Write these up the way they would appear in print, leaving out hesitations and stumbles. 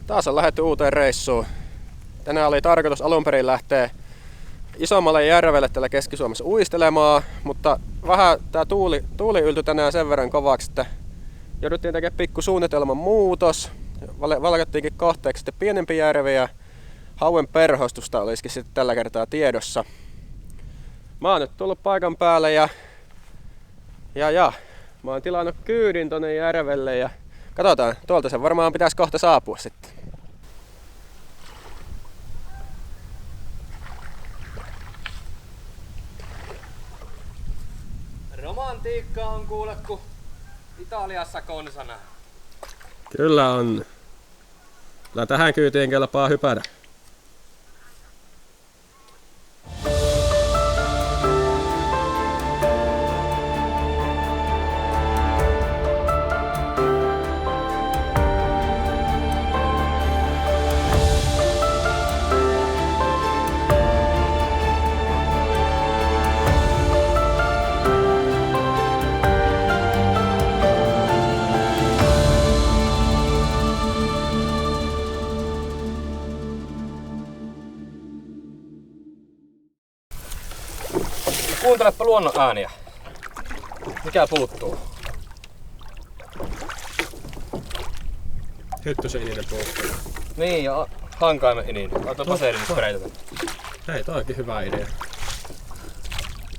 Taas on lähdetty uuteen reissuun. Tänään oli tarkoitus alun perin lähteä isommalle järvelle täällä Keski-Suomessa uistelemaan, mutta vähän tää tuuli yltyi tänään sen verran kovaksi, että jouduttiin tekemään pikku suunnitelman muutos. Valkattiinkin kohteeksi sitten pienempi järvi ja hauen perhostusta olisikin sitten tällä kertaa tiedossa. Mä oon nyt tullut paikan päälle ja mä oon tilannut kyydin tonne järvelle ja katsotaan, tuolta se varmaan pitäisi kohta saapua sitten. Romantiikka on kuule ku Italiassa konsana. Kyllä on. Kyllä tähän kyytiin kelpaa hypätä. Kuuntelepa luonnon ääniä. Mikä puuttuu? Hyttysen ininen puuttuu. Niin, ja hankaimen ininen. Ota vaseliinispreitä. Hei, toi onkin hyvä idea.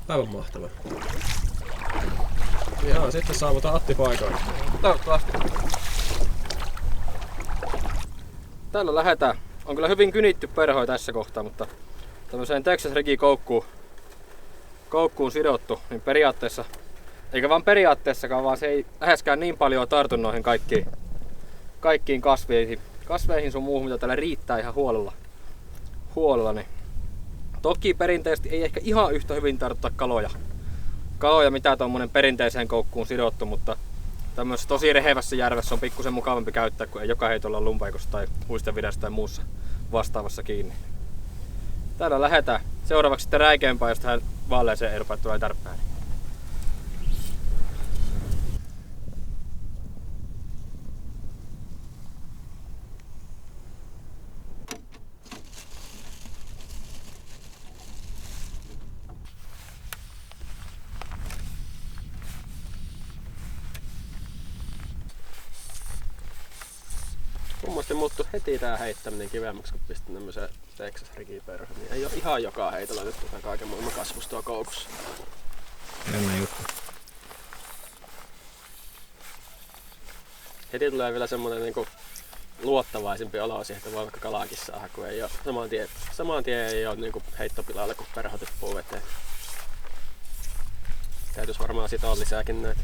Aivan mahtava. Ihan, sitten saavutaan Atti paikoille. Toivottavasti. Täällä lähdetään. On kyllä hyvin kynitty perhoi tässä kohtaa, mutta tämmöiseen Texas koukkuun sidottu, niin periaatteessa, eikä vaan periaatteessakaan, vaan se ei läheskään niin paljon tartu noihin kaikkiin kasveihin sun muuhun, mitä täällä riittää ihan huolella. Niin. Toki perinteisesti ei ehkä ihan yhtä hyvin tartuta kaloja mitä tuommoinen perinteiseen koukkuun sidottu, mutta tämmöisessä tosi rehevässä järvessä on pikkusen mukavampi käyttää, kun ei joka heitolla lumpaikossa tai uistevidässä tai muussa vastaavassa kiinni. Täällä lähdetään seuraavaksi sitten räikeämpään, jos tähän vaaleeseen ei rupea tulee tärppää. Kummasti muuttui heti tää heittäminen kivemmäksi, kun pistin tämmösen Texas rikiperhon. Niin ei oo ihan joka heitolla nyt tätä kaiken maailman kasvustoa koukussa. Jännä juttu. Heti tulee vielä semmonen niinku luottavaisempi olo siihen, että voi vaikka kalaakin saada, kun ei oo saman tien ei oo niinku heittopilalla, kun perho tippuu veteen. Täytyis varmaan sitoa lisääkin näitä.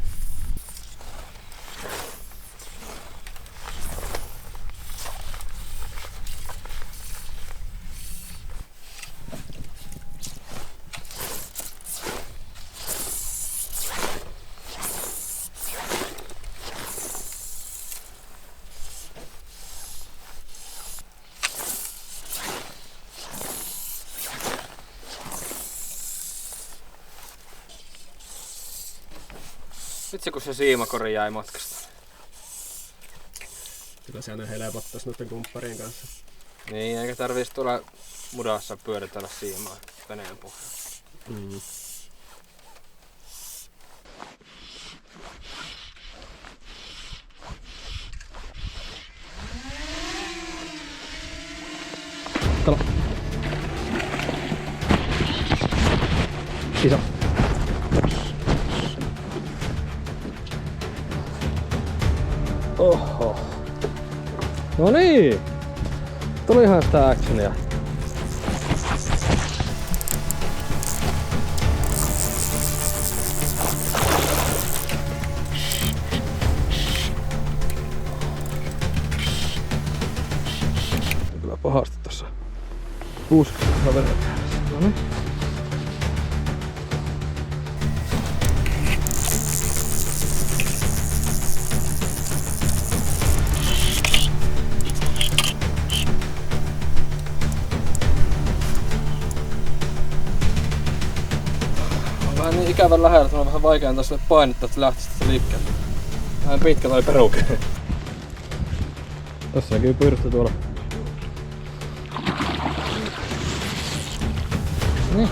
Vitsi kun se siimakori jäi matkasta. Kyllä se aina helpottais noiden kumpparien kanssa. Niin, eikä tarvitsisi tuolla mudassa pyöritellä siimaa veneen pohjaan. Mm. Talo. Iso. Oho. No niin. Tulihan sitä actionia. Kyllä pahasti tossa. 60 verran. No niin. Vähän niin ikävän lähellä, että on vähän vaikea antaa sille painetta, että se lähtisi tästä liikkeelle. Vähän pitkä toi peruke. Tossa näkyy pyrstö tuolla. Niin.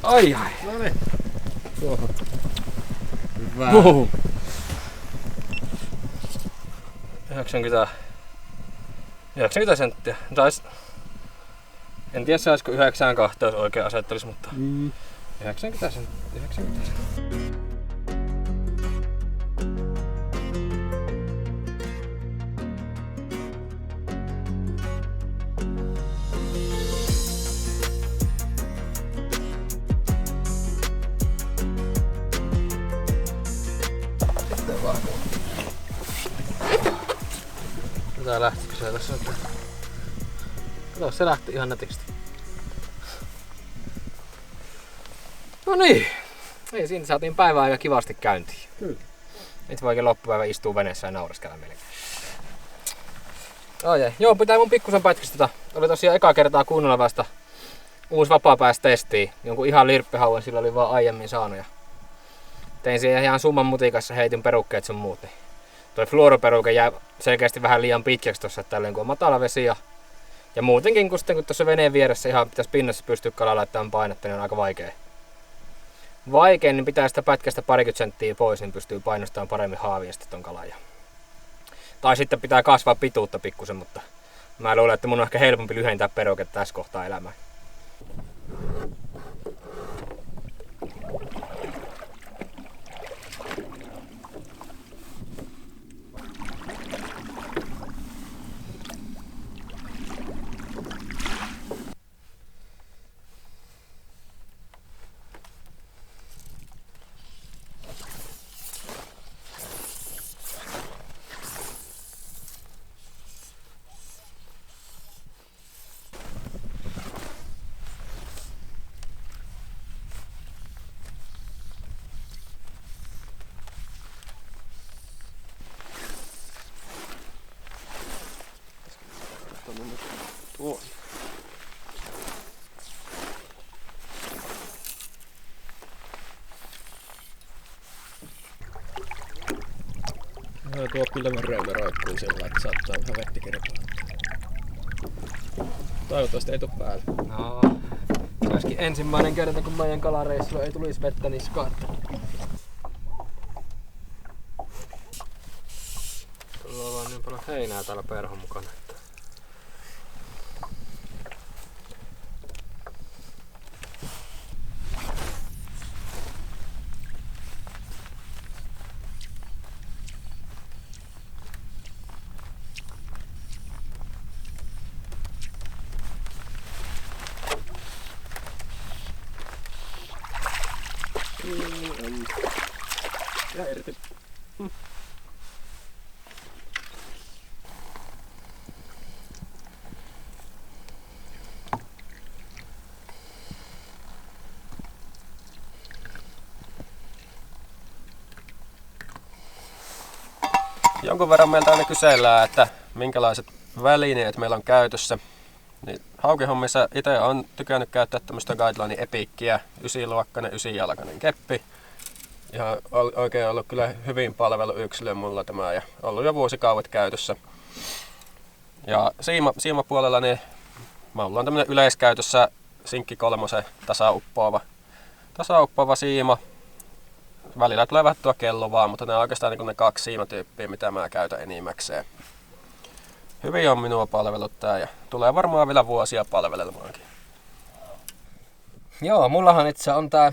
Ai ai. No niin. Tuohon. Hyvä. 90 senttiä. En tiedä saisiko 9,2 jos oikein asettelis, mutta 90 senttiä. 90 senttiä. Tää lähtikö se tässä? Kato, se lähti ihan nätisti. No niin. Ei, siinä saatiin päivää aika kivasti käyntiin. Kyllä. Nyt voikin loppupäivä istua veneessä ja naureskella melkein. Joo, pitää mun pikkusen pätkistää. Oli tosiaan eka kertaa kunnolla vasta uusi vapaapäistestiä. Jonkun ihan lirppihauen sillä oli vaan aiemmin saanut. Ja tein siihen ihan summan mutikassa, heitin perukkeet sun muut. Niin toi fluoroperuke jää selkeästi vähän liian pitkäksi tossa tälleen kun on matala vesi ja muutenkin kun tuossa veneen vieressä ihan pitäisi pinnassa pystyä kalaa laittamaan painetta, niin on aika vaikein, niin pitää sitä pätkästä parikymmentä senttiä pois, niin pystyy painostamaan paremmin haavia sitten ton kalan. Tai sitten pitää kasvaa pituutta pikkusen, mutta mä luulen, että mun on ehkä helpompi lyhentää peruketta tässä kohtaa elämää. Tuo. Tuo pilven reuna roikkuu sillä, että saattaa vähän vettä kertaa. Toivottavasti ei tuu päälle. No, se olisikin ensimmäinen kerta, kun meidän kalareissulla ei tulisi vettä niskaan. Tuolla on niin paljon heinää täällä perhon mukana. Ja irti. Jonkun verran meiltä aina kysellään, että minkälaiset välineet meillä on käytössä. Niin haukihommissa itse on tykännyt käyttää tämmöistä Guideline Epickiä, 9-luokkainen 9-jalkainen keppi. Ja oikein ollut kyllä hyvin palveluyksilö mulla tämä ja ollut jo vuosikaudet käytössä. Ja siimapuolella niin mulla on tämmönen yleiskäytössä Sinkki 3 tasauppoava siima. Välillä tulee vähän tuo kello vaan, mutta ne on oikeastaan niin ne 2 siimatyyppiä, mitä mä käytän enimmäkseen. Hyvin on minua palvellut tää ja tulee varmaan vielä vuosia palvelemaankin. Joo, mullahan itse on tää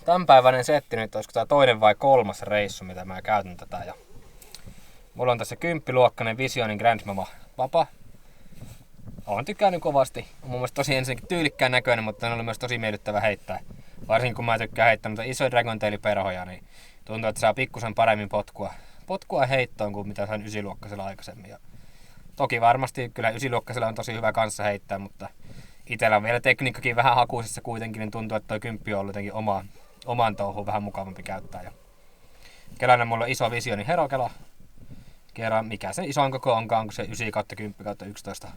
tämänpäiväinen setti nyt, olisiko tää 2. vai 3. reissu, mitä mä käytän tätä. Ja mulla on tässä 10-luokkainen Visionin Grandmama vapa. Olen tykännyt kovasti. On mun mielestä tosi ensinnäkin tyylikkään näköinen, mutta on ollut myös tosi miellyttävä heittää. Varsinkin kun mä tykkään heittää isoja Dragon Tail-perhoja, niin tuntuu, että saa pikkusen paremmin potkua heittoon kuin mitä sain ysiluokkaisella aikaisemmin. Ja toki varmasti kyllä ysiluokkaisella on tosi hyvä kanssa heittää, mutta itsellä on vielä tekniikkakin vähän hakuisessa kuitenkin, niin tuntuu, että toi 10 on ollut jotenkin oman touhuun vähän mukavampi käyttää. Ja kelana mulla on iso visio, niin herokela. Kerran mikä se isoin koko onkaan, onko se 9/10/11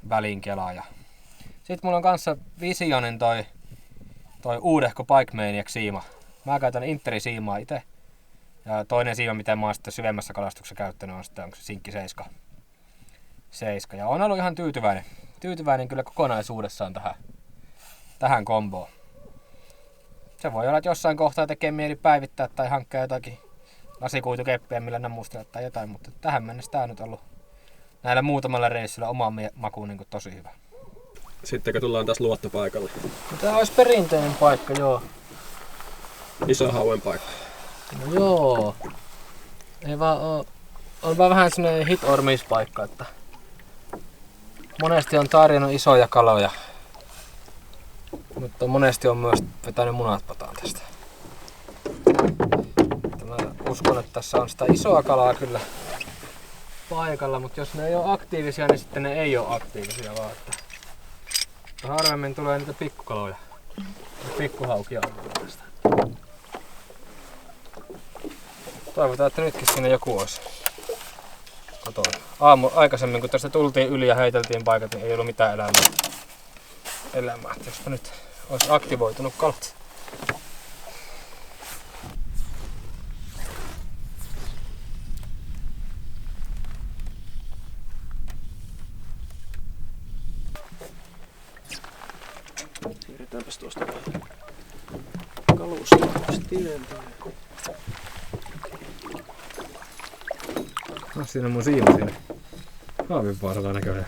väliin kelaa. Ja sitten mulla on kanssa visionin toi uudehko Pike Maniac siima. Mä käytän Interi siimaa itse. Ja toinen siima, mitä mä oon sitten syvemmässä kalastuksessa käyttänyt, on sitten onko se Sinkki 7. Ja on ollut ihan tyytyväinen kyllä kokonaisuudessaan tähän komboon. Se voi olla, että jossain kohtaa tekee mieli päivittää tai hankkia jotakin lasikuitukeppiä, millä nammustella tai jotain, mutta tähän mennessä tää on nyt ollut näillä muutamalla reissulla omaan makuun niin tosi hyvä. Sitten kun tullaan taas luottopaikalle. Tää olisi perinteinen paikka, joo. Iso hauen paikka. No joo. Ei vaan on vaan vähän sellainen hit or miss paikka, että monesti on tarjonnut isoja kaloja, mutta monesti on myös vetänyt munat pataan tästä. Mä uskon, että tässä on sitä isoa kalaa kyllä paikalla, mutta jos ne ei ole aktiivisia, niin sitten ne ei ole aktiivisia vaan. Että harvemmin tulee niitä pikkukaloja. Pikkuhaukia on tästä. Toivotaan, että nytkin siinä joku olisi kotona. Aikaisemmin kun tästä tultiin yli ja heiteltiin paikat, niin ei ollut mitään elämää. Jospa nyt olisi aktivoitunut kalat. Siirretäänpäs tuosta kalustoa tientoon. No siinä on mun siima siinä. Haavinvaaralla näköjään.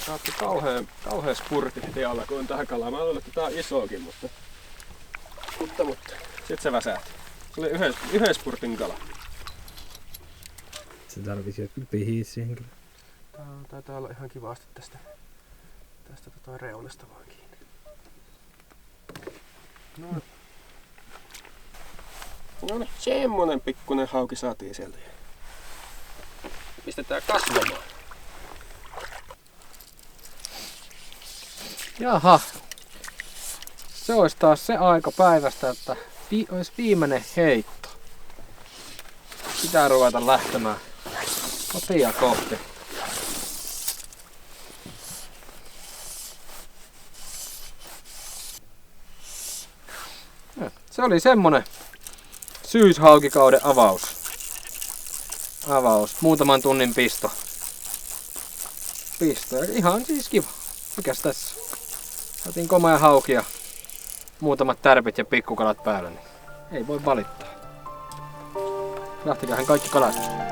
Saatti kauhea spurti heti alkuun tähän kalaan. Mä luulen, että tää on isokin, mutta sit se väsääti. Se oli yhden spurtin kala. Se tarvitsisi jotkut pihit siihen kyllä. Taitaa olla ihan kivasti tästä reunasta vaan kiinni. No niin, semmonen pikkunen hauki saatiin sieltä. Pistetään kasvamaan. Jaha. Se olisi taas se aika päivästä, että olisi viimeinen heitto. Pitää ruveta lähtemään kotia kohti. Se oli semmonen syyshaukikauden avaus. Muutaman tunnin pisto. Ihan siis kiva. Mikäs tässä? Saatiin komea hauki ja muutamat tärpit ja pikkukalat päällä, niin ei voi valittaa. Lähtiköhän kaikki kalastus.